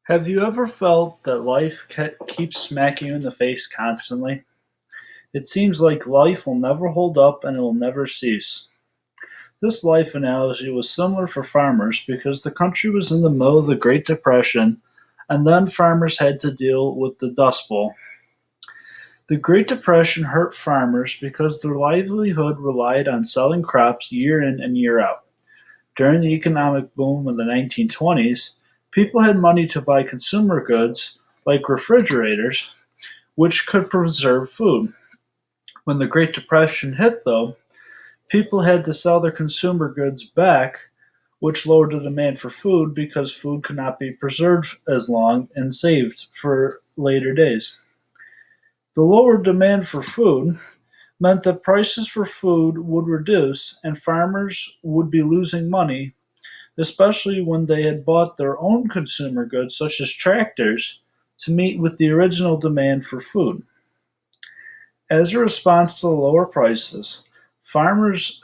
Have you ever felt that life keeps smacking you in the face constantly? It seems like life will never hold up and it will never cease. This life analogy was similar for farmers because the country was in the middle of the Great Depression and then farmers had to deal with the Dust Bowl. The Great Depression hurt farmers because their livelihood relied on selling crops year in and year out. During the economic boom of the 1920s, people had money to buy consumer goods like refrigerators, which could preserve food. When the Great Depression hit, though, people had to sell their consumer goods back, which lowered the demand for food because food could not be preserved as long and saved for later days. The lower demand for food meant that prices for food would reduce and farmers would be losing money, especially when they had bought their own consumer goods, such as tractors, to meet with the original demand for food. As a response to the lower prices, farmers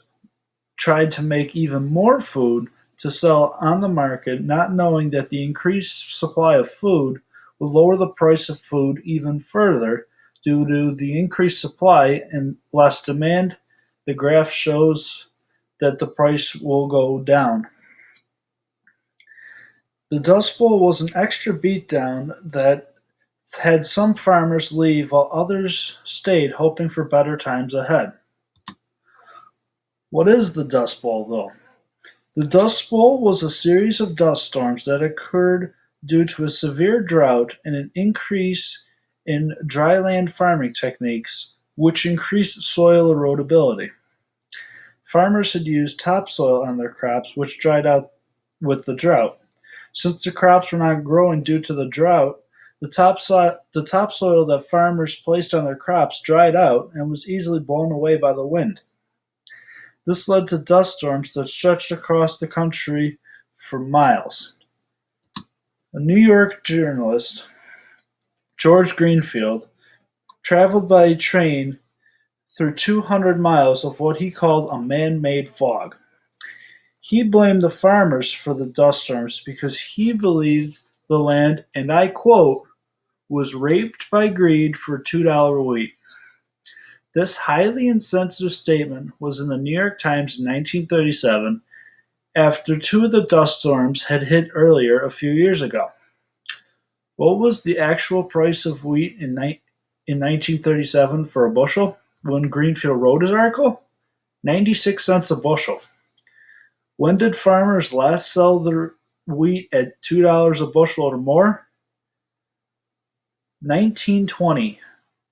tried to make even more food to sell on the market, not knowing that the increased supply of food would lower the price of food even further due to the increased supply and less demand. The graph shows that the price will go down. The Dust Bowl was an extra beatdown that had some farmers leave while others stayed, hoping for better times ahead. What is the Dust Bowl, though? The Dust Bowl was a series of dust storms that occurred due to a severe drought and an increase in dryland farming techniques, which increased soil erodibility. Farmers had used topsoil on their crops, which dried out with the drought. Since the crops were not growing due to the drought, the topsoil that farmers placed on their crops dried out and was easily blown away by the wind. This led to dust storms that stretched across the country for miles. A New York journalist, George Greenfield, traveled by train through 200 miles of what he called a man-made fog. He blamed the farmers for the dust storms because he believed the land, and I quote, was raped by greed for $2 wheat. This highly insensitive statement was in the New York Times in 1937 after two of the dust storms had hit earlier a few years ago. What was the actual price of wheat in 1937 for a bushel when Greenfield wrote his article? 96 cents a bushel. When did farmers last sell their wheat at $2 a bushel or more? 1920,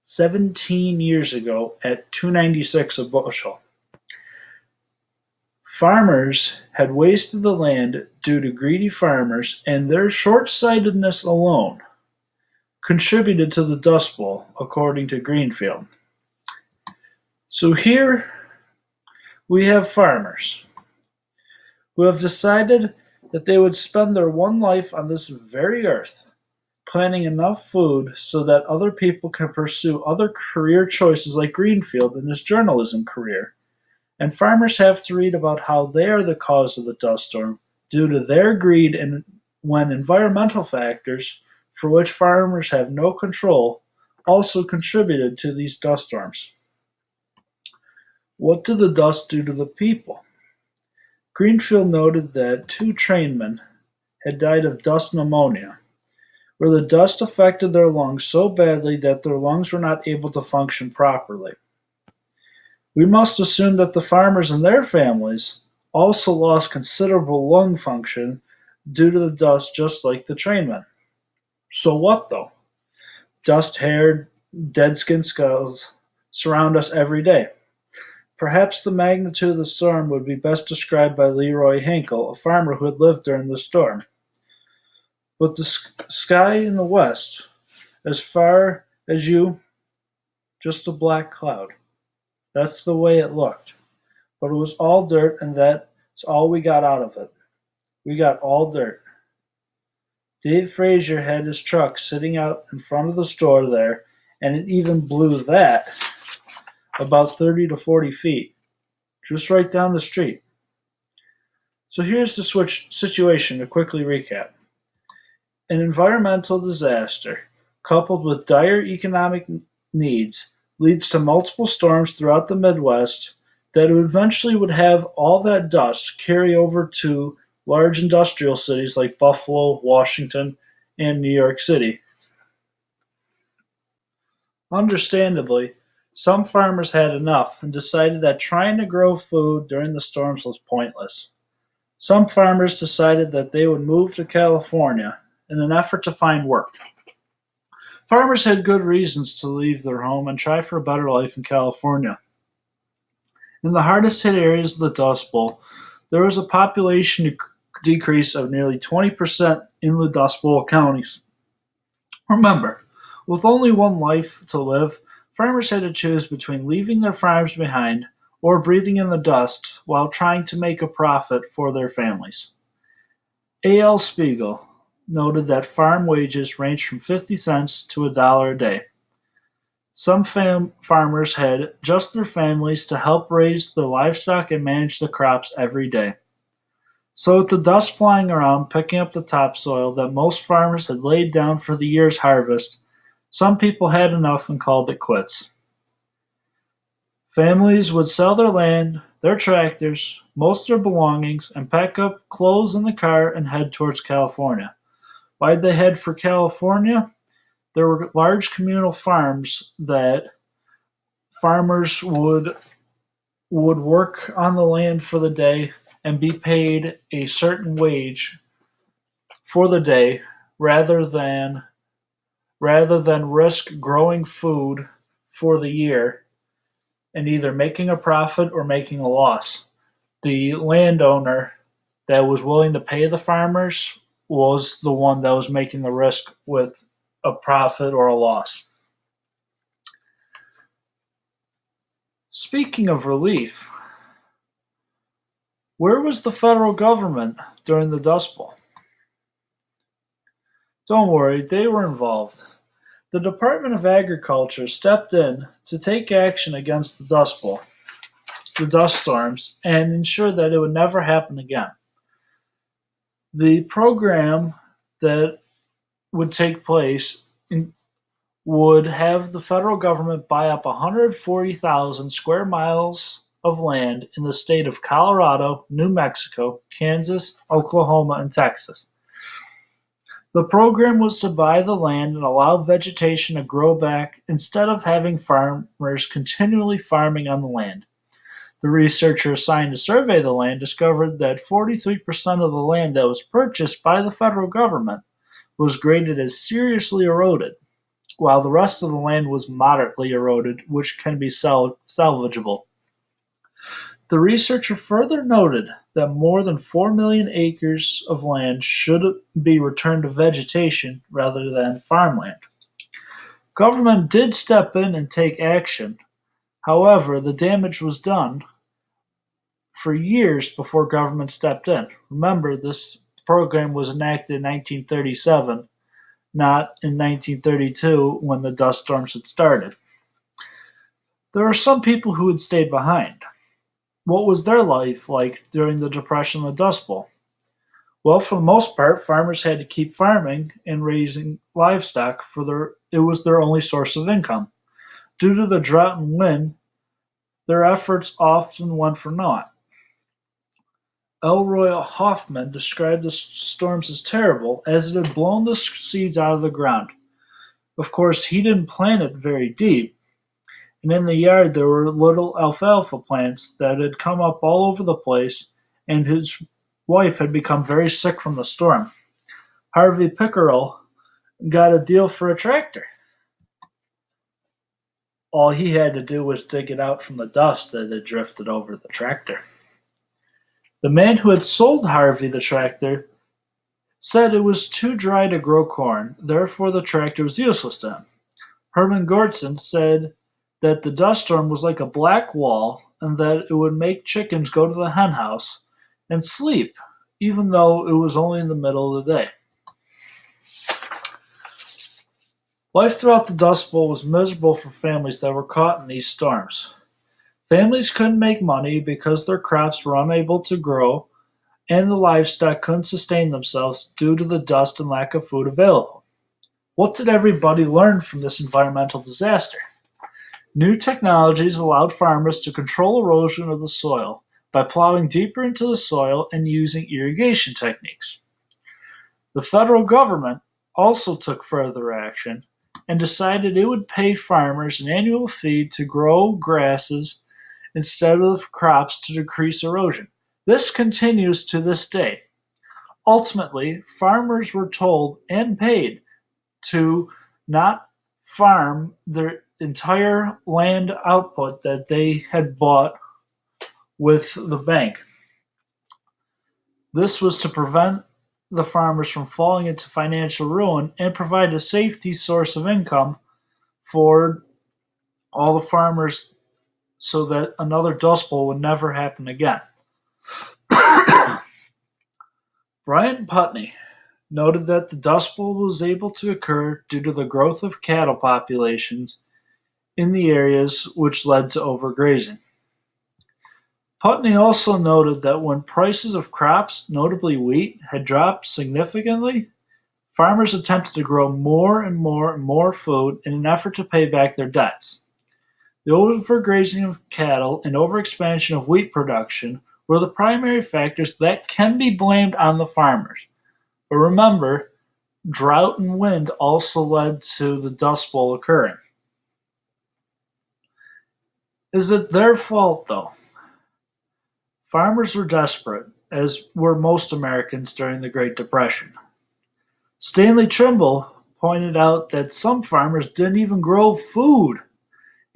17 years ago, at 2.96 a bushel. Farmers had wasted the land due to greedy farmers, and their short-sightedness alone contributed to the Dust Bowl, according to Greenfield. So here we have farmers who have decided that they would spend their one life on this very earth planning enough food so that other people can pursue other career choices like Greenfield in his journalism career. And farmers have to read about how they are the cause of the dust storm due to their greed, and when environmental factors, for which farmers have no control, also contributed to these dust storms. What did the dust do to the people? Greenfield noted that two trainmen had died of dust pneumonia, where the dust affected their lungs so badly that their lungs were not able to function properly. We must assume that the farmers and their families also lost considerable lung function due to the dust, just like the trainmen. So what though? Dust, hair, dead skin skulls surround us every day. Perhaps the magnitude of the storm would be best described by Leroy Hinkle, a farmer who had lived during the storm. But the sky in the west, as far as you, just a black cloud. That's the way it looked. But it was all dirt, and that's all we got out of it. We got all dirt. Dave Frazier had his truck sitting out in front of the store there, and it even blew that about 30 to 40 feet, just right down the street. So here's the situation to quickly recap. An environmental disaster, coupled with dire economic needs, leads to multiple storms throughout the Midwest that eventually would have all that dust carry over to large industrial cities like Buffalo, Washington, and New York City. Understandably, some farmers had enough and decided that trying to grow food during the storms was pointless. Some farmers decided that they would move to California in an effort to find work. Farmers had good reasons to leave their home and try for a better life in California. In the hardest hit areas of the Dust Bowl, there was a population decrease of nearly 20% in the Dust Bowl counties. Remember, with only one life to live, farmers had to choose between leaving their farms behind or breathing in the dust while trying to make a profit for their families. A. L. Spiegel noted that farm wages ranged from 50 cents to $1 a day. Some farmers had just their families to help raise the livestock and manage the crops every day. So with the dust flying around picking up the topsoil that most farmers had laid down for the year's harvest, some people had enough and called it quits. Families would sell their land, their tractors, most of their belongings, and pack up clothes in the car and head towards California. Why'd they head for California? There were large communal farms that farmers would work on the land for the day and be paid a certain wage for the day rather than risk growing food for the year and either making a profit or making a loss. The landowner that was willing to pay the farmers was the one that was making the risk with a profit or a loss. Speaking of relief, where was the federal government during the Dust Bowl? Don't worry, they were involved. The Department of Agriculture stepped in to take action against the dust storms, and ensure that it would never happen again. The program that would take place would have the federal government buy up 140,000 square miles of land in the state of Colorado, New Mexico, Kansas, Oklahoma, and Texas. The program was to buy the land and allow vegetation to grow back instead of having farmers continually farming on the land. The researcher assigned to survey the land discovered that 43% of the land that was purchased by the federal government was graded as seriously eroded, while the rest of the land was moderately eroded, which can be salvageable. The researcher further noted that more than 4 million acres of land should be returned to vegetation rather than farmland. Government did step in and take action. However, the damage was done for years before government stepped in. Remember, this program was enacted in 1937, not in 1932 when the dust storms had started. There are some people who had stayed behind. What was their life like during the Depression and the Dust Bowl? Well, for the most part, farmers had to keep farming and raising livestock it was their only source of income. Due to the drought and wind, their efforts often went for naught. Elroy Hoffman described the storms as terrible, as it had blown the seeds out of the ground. Of course, he didn't plant it very deep, and in the yard there were little alfalfa plants that had come up all over the place, and his wife had become very sick from the storm. Harvey Pickerel got a deal for a tractor. All he had to do was dig it out from the dust that had drifted over the tractor. The man who had sold Harvey the tractor said it was too dry to grow corn, therefore the tractor was useless to him. Herman Gordson said that the dust storm was like a black wall and that it would make chickens go to the henhouse and sleep, even though it was only in the middle of the day. Life throughout the Dust Bowl was miserable for families that were caught in these storms. Families couldn't make money because their crops were unable to grow, and the livestock couldn't sustain themselves due to the dust and lack of food available. What did everybody learn from this environmental disaster? New technologies allowed farmers to control erosion of the soil by plowing deeper into the soil and using irrigation techniques. The federal government also took further action and decided it would pay farmers an annual fee to grow grasses instead of crops to decrease erosion. This continues to this day. Ultimately, farmers were told and paid to not farm their entire land output that they had bought with the bank. This was to prevent the farmers from falling into financial ruin and provide a safety source of income for all the farmers so that another Dust Bowl would never happen again. Brian Putney noted that the Dust Bowl was able to occur due to the growth of cattle populations in the areas which led to overgrazing. Putney also noted that when prices of crops, notably wheat, had dropped significantly, farmers attempted to grow more and more and more food in an effort to pay back their debts. The overgrazing of cattle and overexpansion of wheat production were the primary factors that can be blamed on the farmers. But remember, drought and wind also led to the Dust Bowl occurring. Is it their fault, though? Farmers were desperate, as were most Americans during the Great Depression. Stanley Trimble pointed out that some farmers didn't even grow food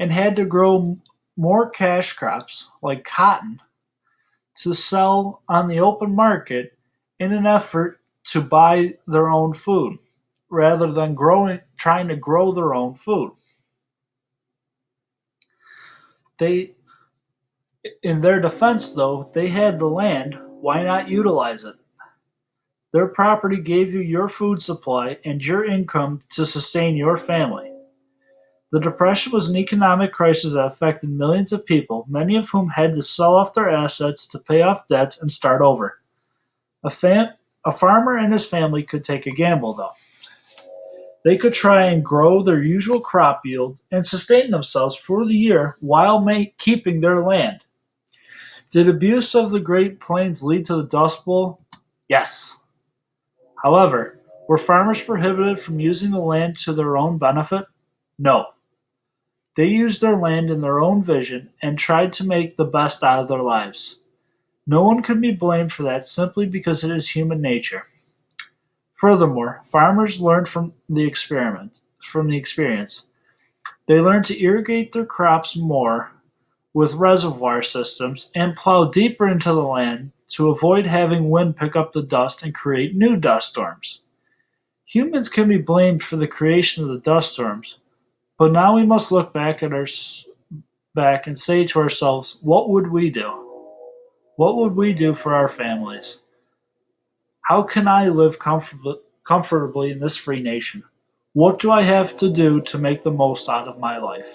and had to grow more cash crops, like cotton, to sell on the open market in an effort to buy their own food, rather than trying to grow their own food. They, in their defense, though, they had the land. Why not utilize it? Their property gave you your food supply and your income to sustain your family. The Depression was an economic crisis that affected millions of people, many of whom had to sell off their assets to pay off debts and start over. A farmer and his family could take a gamble, though. They could try and grow their usual crop yield and sustain themselves for the year while keeping their land. Did abuse of the Great Plains lead to the Dust Bowl? Yes. However, were farmers prohibited from using the land to their own benefit? No. They used their land in their own vision and tried to make the best out of their lives. No one can be blamed for that simply because it is human nature. Furthermore, farmers learned from the experience. They learned to irrigate their crops more with reservoir systems and plow deeper into the land to avoid having wind pick up the dust and create new dust storms. Humans can be blamed for the creation of the dust storms, but now we must look back and say to ourselves, what would we do? What would we do for our families? How can I live comfortably in this free nation? What do I have to do to make the most out of my life?